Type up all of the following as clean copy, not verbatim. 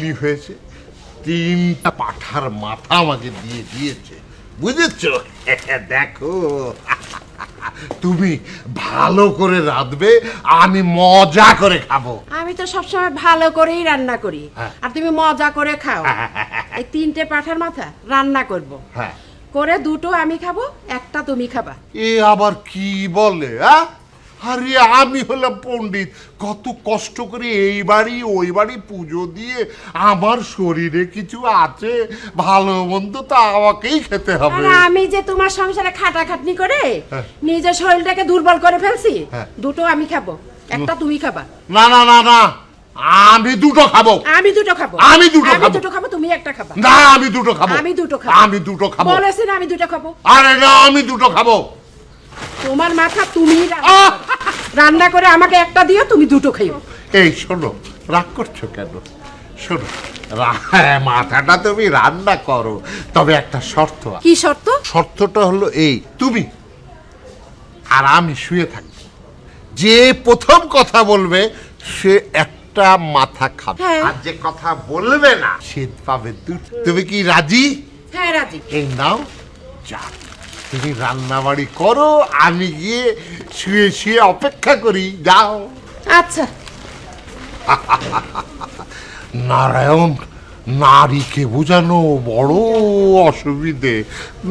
বিলি হয়েছে, 3টা পাঁঠার মাথা আমাকে দিয়ে দিয়েছে, বুঝেছ? দেখো, তুমি ভালো করে রাঁধবে, আমি মজা করে খাবো। আমি তো সবসময় ভালো করেই রান্না করি, আর তুমি মজা করে খাও। এই 3টে পাঁঠার মাথা রান্না করব, হ্যাঁ, করে 2টো আমি খাবো, একটা তুমি খাবা। এ আবার কি বলে? আরে আমি হলাম পণ্ডিত, কত কষ্ট করে এই বাড়ি ওই বাড়ি পুজো দিয়ে আমার শরীরে কিছু আছে, ভালো মন্দ তা আমাকেই খেতে হবে। আর আমি যে তোমার সংসারে খাটাখাটনি করে নিজের শরীরটাকে দুর্বল করে ফেলছি, 2টো আমি খাবো, একটা তুমি খাবা। না না না না, আমি 2টো খাবো। আমি 2টো খাবো। আমি 2টো খাবো। 2টো খাবো, তুমি একটা খাবা। না, আমি 2টো খাবো। আমি 2টো খাবো। আমি 2টো খাবো বলেছি না আমি 2টো খাবো। আরে না, আমি 2টো খাবো। তোমার মাথা তুমি রান্না করে আমাকে একটা দিও, তুমি 2টো খাইও। এই শোনো, রাগ করছো কেন? শোনো, মাথাটা তুমি রান্না করো, তবে একটা শর্ত আছে। কি শর্ত? শর্তটা হলো এই, তুমি আর আমি শুয়ে থাকবো, যে প্রথম কথা বলবে সে একটা মাথা খাবে, আর যে কথা বলবে না সে পাবে 2টো। তুমি কি রাজি? হ্যাঁ রাজি। এই নাও, যা, তুমি রান্না বাড়ি করো, আমি গিয়ে শুয়ে শুয়ে অপেক্ষা করি, যাও। আচ্ছা। নারায়ণ, নারীকে বোঝানো বড় অসুবিধে।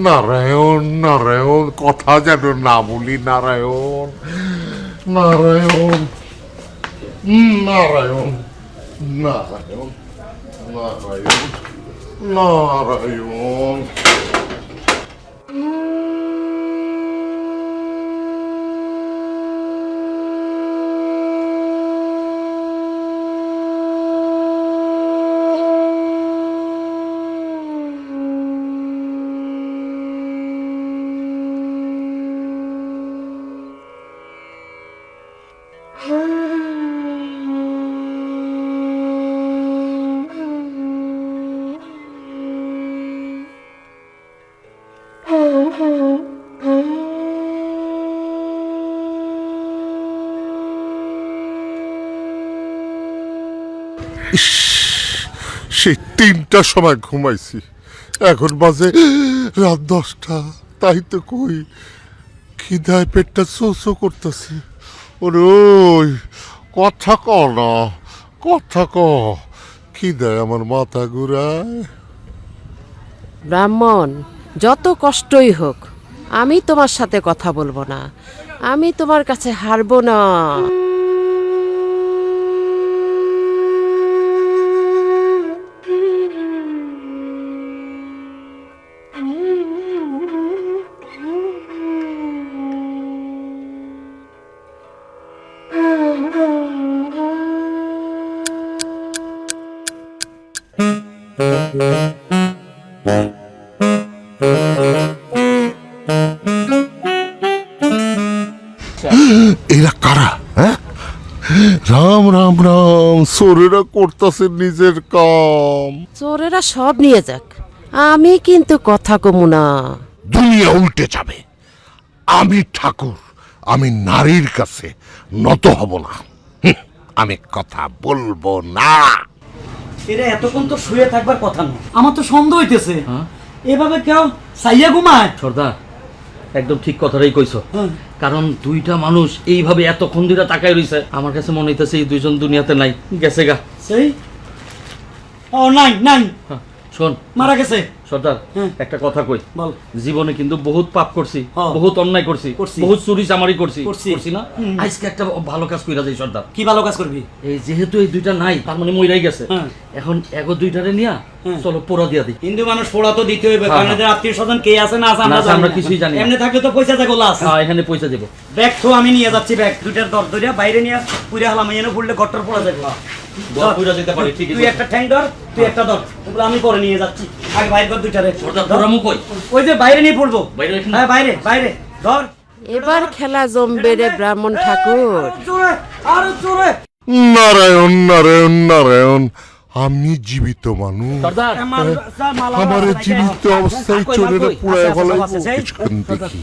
নারায়ণ নারায়ণ, কথা যেন না বলি। নারায়ণ নারায়ণ নারায়ণ নারায়ণ নারায়ণ নারায়ণ। সেই 3টার সময় ঘুমাইছি, এখন বাজে রাত 10টা। তাই তো কই, খিদায় পেটটা চো করতেছে। ওরে ওই, কথা ক না, কথা ক, খিদায় আমার মাথা ঘুরায়। ব্রাহ্মণ, যত কষ্টই হোক আমি তোমার সাথে কথা বলবো না, আমি তোমার কাছে হারবো না। এরা কারা? হ্যাঁ, রাম রাম রাম, চোরেরা করতেছে নিজের কাম। চোরেরা সব নিয়ে যাক, আমি কিন্তু কথা কমু না। দুনিয়া উল্টে যাবে। আমি ঠাকুর, আমি নারীর কাছে নত হব না। আমি কথা বলবো না। এরা এতক্ষণ তো শুয়ে থাকবার কথা না, আমার তো সন্দেহ হইতেছে এভাবে কেউ সাইয়া ঘুমায়। সর্দার, একদম ঠিক কথাটাই কইছো। কারণ 2টা মানুষ এইভাবে এতক্ষণ ধরে তাকায় রইছে, আমার কাছে মনে হইতেছে এই 2জন দুনিয়াতে নাই, গেছে গা। সেই ও নাই নাই, শোন, মারা গেছে। সর্দার, একটা কথা কই, বল। জীবনে কিন্তু বহুত পাপ করছি, বহুত অন্যায় করছি, বহুত চুরি চামারি করছি না। আজকে একটা ভালো কাজ কইরা যাই সর্দার। কি ভালো কাজ করবি? এই যেহেতু এই 2টা নাই, তার মানে মইরাই গেছে, এখন এগো 2টারে নিয়া চলো পোড়া দিয়া দিই। হিন্দু মানুষ পোড়া তো দিতে হইবে, কারণ এদের আত্মীয় স্বজন কে আছে না আছে আমরা কিছুই জানি না। এমনি থাকলে তো পয়সা থাকো লাস। এখানে পয়সা দেবো। ব্যাগ তো আমি নিয়ে যাচ্ছি, ব্যাগ 2টার দর ধরিয়া বাইরে নিয়ে পুরে হলাম, এনে ফুললে ঘরটার পোড়া যাবে। যেতে পারি, ঠিক আছে। তুই একটা ঠ্যাং ধর, তুই একটা ধর, ওগুলো আমি পরে নিয়ে যাচ্ছি। আগে বাইরে কর 2টারে। ওই যে বাইরে নিয়ে পড়বো। হ্যাঁ বাইরে বাইরে ধর। এবার খেলা জমবে রে ব্রাহ্মণ ঠাকুর। জোরে আরো জোরে। নারায়ণ নারায়ণ নারায়ণ, আমি জীবিত মানুষ সর্দার আমার জীবিত অবস্থায় চোরেরা পুরায় ফেলাইবো কিছুক্ষণ দেখি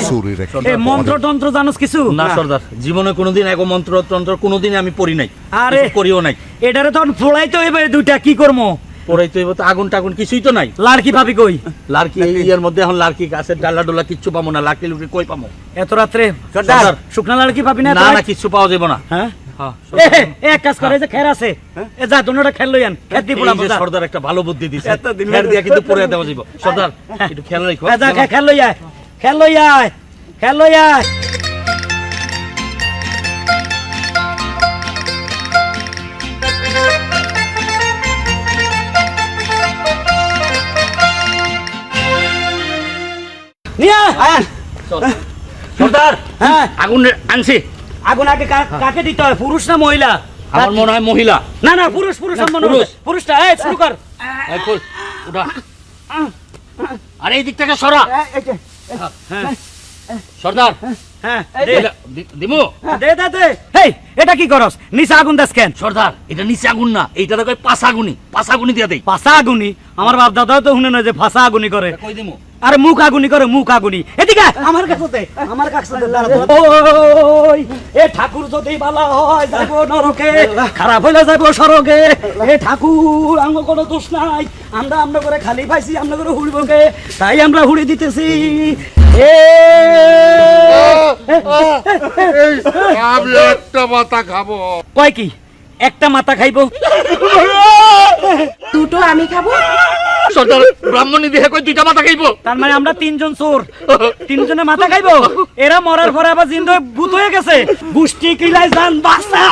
চোরের একটা মন্ত্র তন্ত্র জানোস কিছু না সর্দার, জীবনে কোনোদিন এক মন্ত্র তন্ত্র কোনোদিন আমি পড়ি নাই, আরে কিছু করিও নাই। এটারে তখন ফোড়াইতে হইবে দুইটা, কি করবো? পড়াইতে হইব তো, আগুন টাগুন কিছুই তো নাই। লাড়কি ভাবি কই? লার্কি ইয়ার মধ্যে এখন লার্কি গাছের ডালা ডোলা কিচ্ছু পাবো না, লার্কি লুকি কই পাবো? এত রাত্রে সর্দার। শুকনা লাড়কি পাবি না? না না কিচ্ছু পাওয়া যাবে না। হ্যাঁ হ্যাঁ, এক কাজ করে, যে খের আছে এ যা দুনোটা খেল লইয়ান, খেত দি এই পোড়াবো যে যা। সর্দার একটা ভালো বুদ্ধি দিছে, খের দিয়া কিন্তু পড়ে দেওয়া যাবে। সর্দার একটু খেয়াল রাখো। যা খেল লই আয়, খেল লই আয়, খেল লই আয়। নিয়ে আয়। চল। সর্দার হ্যাঁ, আগুন আনছি। আগুন আগে কাকে দিতে হয়, পুরুষ না মহিলা? আমার মনে হয় মহিলা। না না পুরুষ, পুরুষ না, মনে হয়। পুরুষ। পুরুষটা এই শুরু কর। এই খোল, উঠা। আরে এই দিক থেকে সরা। হ্যাঁ সর্দার হ্যাঁ দিমু। দে দে দে। হেই এটা কি করস? নিচে আগুন দাস কেন? সর্দার এটা নিচে আগুন না, এইটা কই পাশাগুনি, পাশাগুনি দিয়া দেই। ফাঁসা আগুনি? আমার বাপ দাদাও তো শুনে না যে ফাঁসা আগুনি করে। কই দিমু? আরে মুখ আগুনি করে, মুখ আগুনি। এদিকে আয়, আমার কাছে দে, আমার কাছে দে। ওই এ ঠাকুর যদি ভালো হয় যাইবো নরকে, খারাপ হইলে যাইবো সরকে। এ ঠাকুর আঙ্গ কোনো দোষ নাই, আমরা করে খালি পাইছি, আমরা করে হুড়বকে, তাই আমরা হুড়ি দিতেছি। এ এই, আমি একটা মাথা খাবো। কয় কি একটা মাথা খাইবো? দুটো আমি খাবো। সর্দার ব্রাহ্মণী দেহে কই দুইটা মাথা খাইবো? তার মানে আমরা তিনজন চোর, তিনজনে মাথা খাইবো? এরা মরার পরে আবার জিন্দে ভূত হয়ে গেছে। গোষ্ঠী কিলাই জান বাসা।